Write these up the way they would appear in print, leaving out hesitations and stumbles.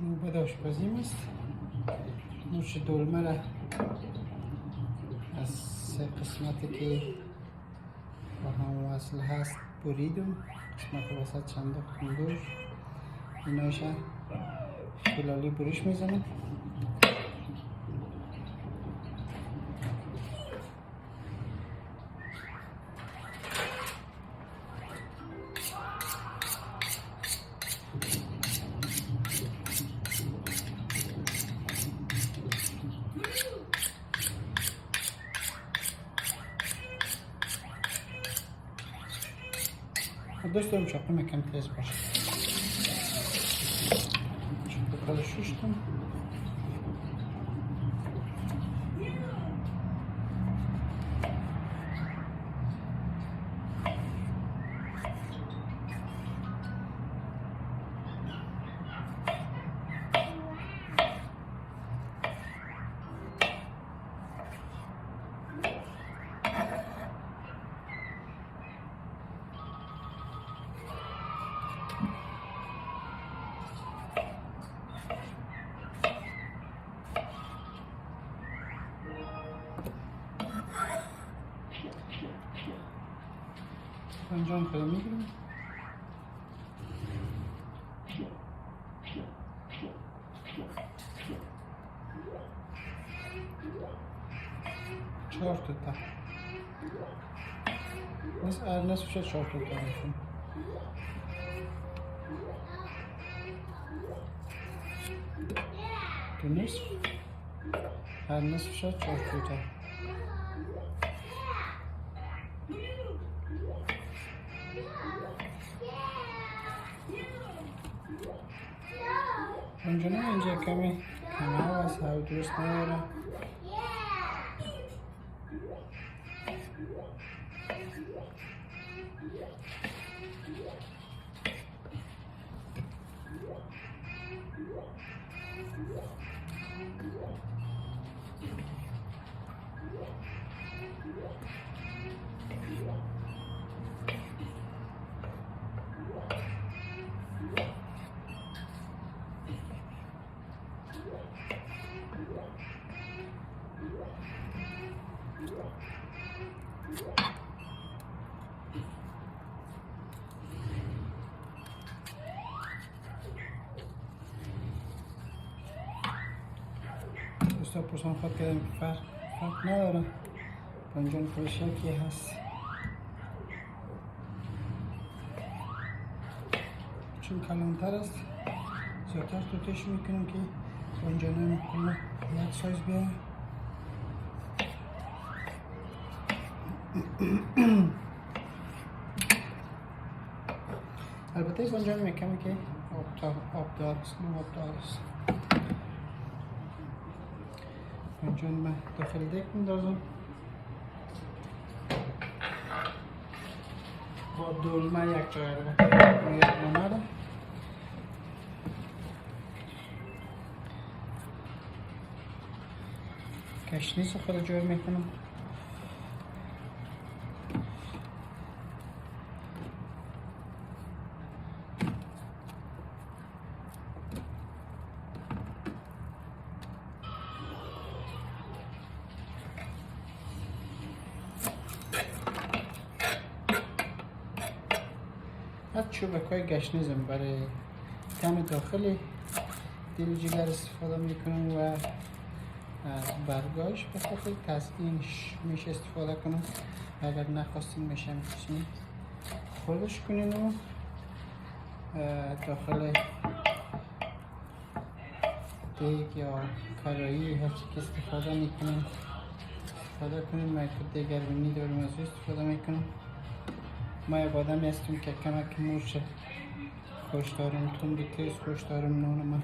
نوبت آشپزیم است. نوش دلمه را از سه قسمتی که با هم وصل هست بریدم. قسمت وسط چند کندوش اینایش فلالی بریش میزنم. دوست دارم چاقو کم تیز باشه. چاقو کار ششتم. انجام خیلی میگیرم. چهار تا نصف شد. 4 تا میشون. تو نصف هر نصف شد 4 تا. اینجا کمی ها هست، هوا درست نداره. دوستا پرسان خود کردم که فرق نداره. پنجان خودش یکی هست، چون کلانتر است زیادتر توتش میکنم که پنجانه کلا یک سایز بیاره. البته پنجان میکنم که آبدار است، آبدار است. پنجان من داخل دیگ میندازم با دلمه یک جای رو روی دلمه رو گشنیز خود جور میکنم. از چوبکای گشنیزم برای دم داخلی دل جگر استفاده میکنم و از برگاش به خاطر تزیینش میشه استفاده کنم. اگر نخواستین میشه میتونید خردش کنین و داخل دیگ یا کارایی هر چی که استفاده میکنم استفاده کنیم. من دیگر بینی دارم از استفاده میکنم. ما یک آدمی هستیم که کمک مرچ خوش دارم، تندی تیز خوش دارم. نان من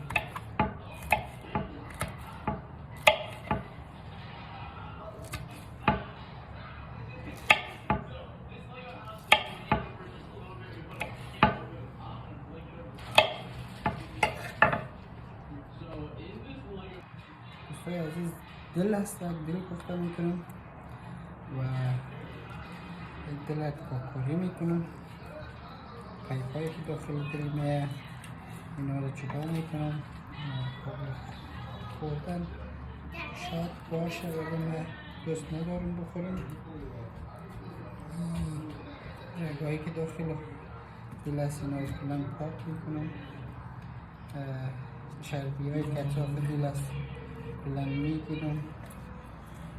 دوستای عزیز دل هست، دل کوفته میکنم و دل کاکوری میکنم. پیپایی که داخل دل میه اینا رو جدا میکنم. قبل خوردن شاید باشه ولی من دوست ندارم بخورم. رگایی که داخل گیلاس اینا رو کلن پاک میکنم، چربی های اطراف گیلاس کلن میگیرم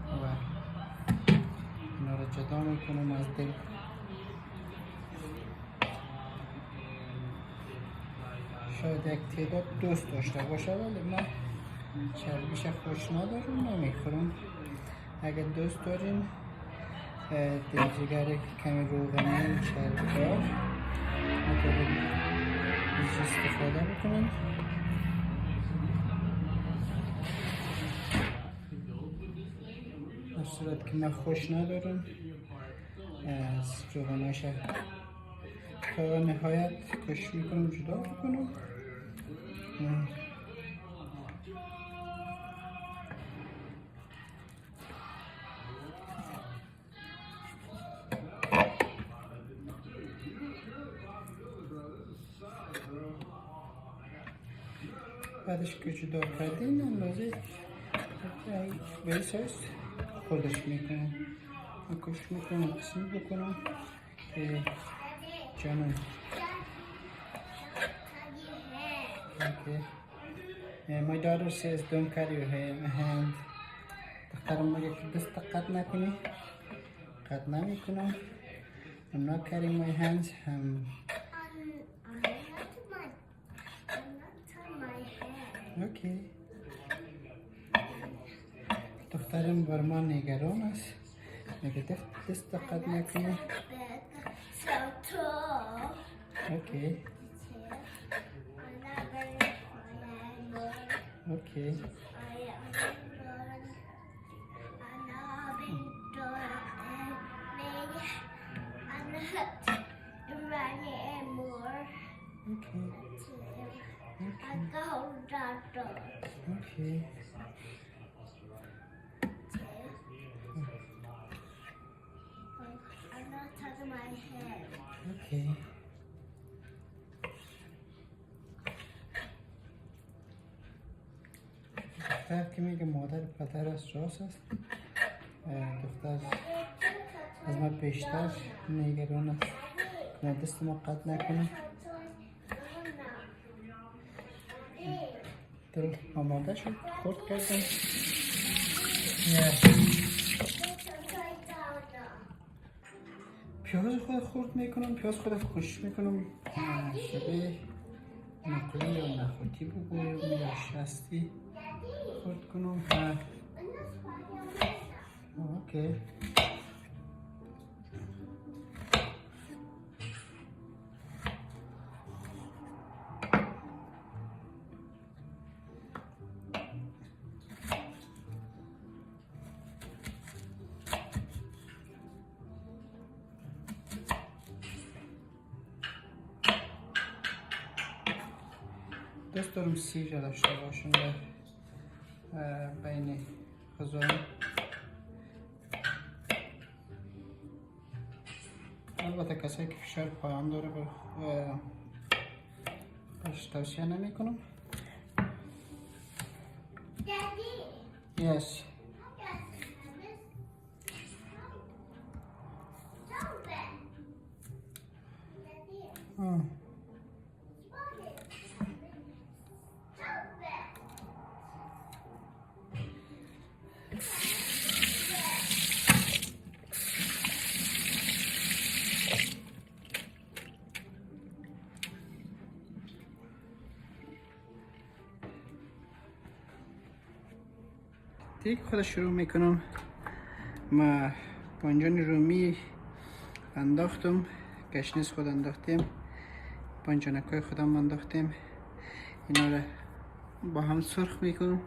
و اینا رو جدا میکنم از دل. شاید یک تعداد دوست داشته باشه ولی من چربیش خوش ندارم، نمیخورم. اگر دوست دارین دلجگر کمی روغنی چربدار میتونید ازش استفاده بکنین. در صورت که من خوش ندارم از روغناش تا نهایت کش میکنم، جدا میکنم. بعدش که جدا کردین اندازه بیساس خودش میکنم. من کش میکنم قسم بکنم که جانم. Okay. My daughter says don't cut your hand. دخترم میگه که دست قطع نکنی. قطع نمیکنم. I'm not cutting my hands. Okay. دخترم بر من نگران است. میگه دست قطع نکنی. Okay. Okay. Okay. Okay. دختر که میگه مادر پدر از راست است. دختر از من بیشتر نگران است که دست ما قطع نکنه. دل آماده شد، خورد کردم. پیاز خود خورد میکنم، پیاز خود خوش میکنم. شبه نقلی یا نخوتی بگویم یا شستی خورد کنم. اوکی. دوست دارم سیر داشته باشم در بین غذایم. البته کسایی که فشار پایان داره بهش توصیه نمی کنم. Yes. دیگه خود شروع میکنم. ما بانجان رومی انداختم، گشنیز خود انداختیم، بانجانکای خودم انداختیم. اینا رو با هم سرخ میکنم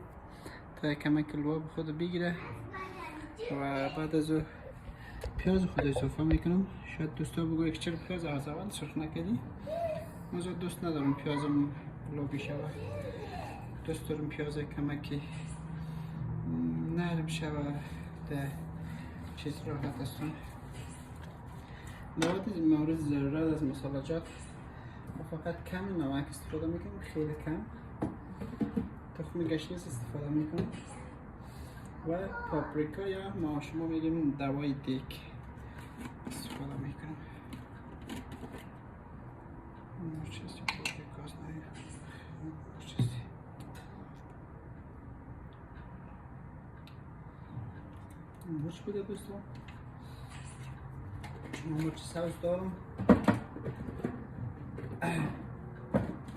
تا کمک لعاب خود بگیره و بعد از او پیاز خود اضافه میکنم. شاید دوستا بگوید که چرا پیاز از اول سرخ نکردی؟ من دوست ندارم پیازم لعابی شود. دوست دارم پیاز کمکی نرم شود در چیز راحت هستم. مورد ضرورت از مسالجات فقط کم نمک استفاده میکنم، خیلی کم. تخم گشنیز استفاده میکنم و پاپریکا یا ما شما میگیم دوای دیگ استفاده میکنم. چیزی پاپریکاست چیزی مرچ بوده دوستان. چون مرچ سبز دارم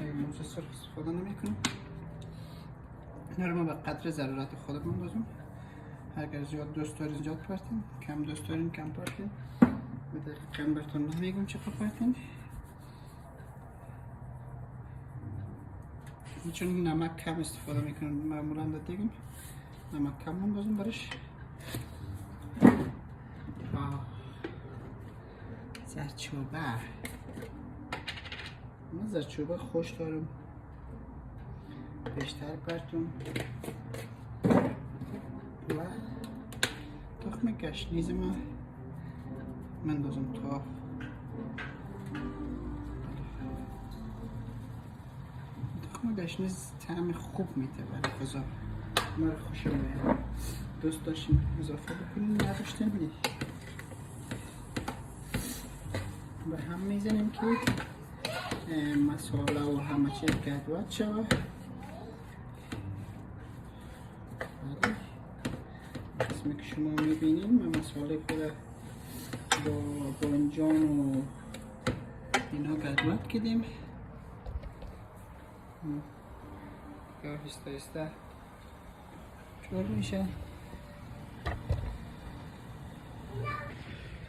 مرچ سرخ استفاده نمیکنم. اینا رو ما به قدر ضرورت خودمون بازم. اگر زیاد دوست دارین زیاد پرتین، کم دوست دارین کم پرتین. به دقیقاً براتون نمیگم چقدر پرتین. چون نمک کم استفاده میکنم معمولا دیگه نمک کم بازم برش. زردچوبه من زردچوبه خوش دارم بیشتر پرتون و تخم گشنیز من دوزم تا تخم گشنیز طعم خوب میده برای غذا. من خوشم میاد. دوست داشتین اضافه بکنین نداشتین بید به هم میزنیم که مساله و همه چیز گدوات شود. اسمی که شما میبینین من مساله خود با بانجان و اینا گدوات کردیم. آهسته آهسته جور میشه.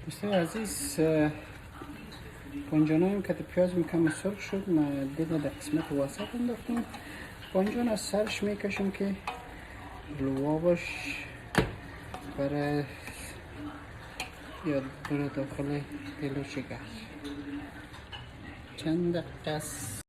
دوستان عزیز بانجانایم که پیاز میکم سرخ شد ما دیگه در قسمت وسط انداختم. بانجان از سرش میکشم که لوابش برای داخل دلو چگه چند دقیقه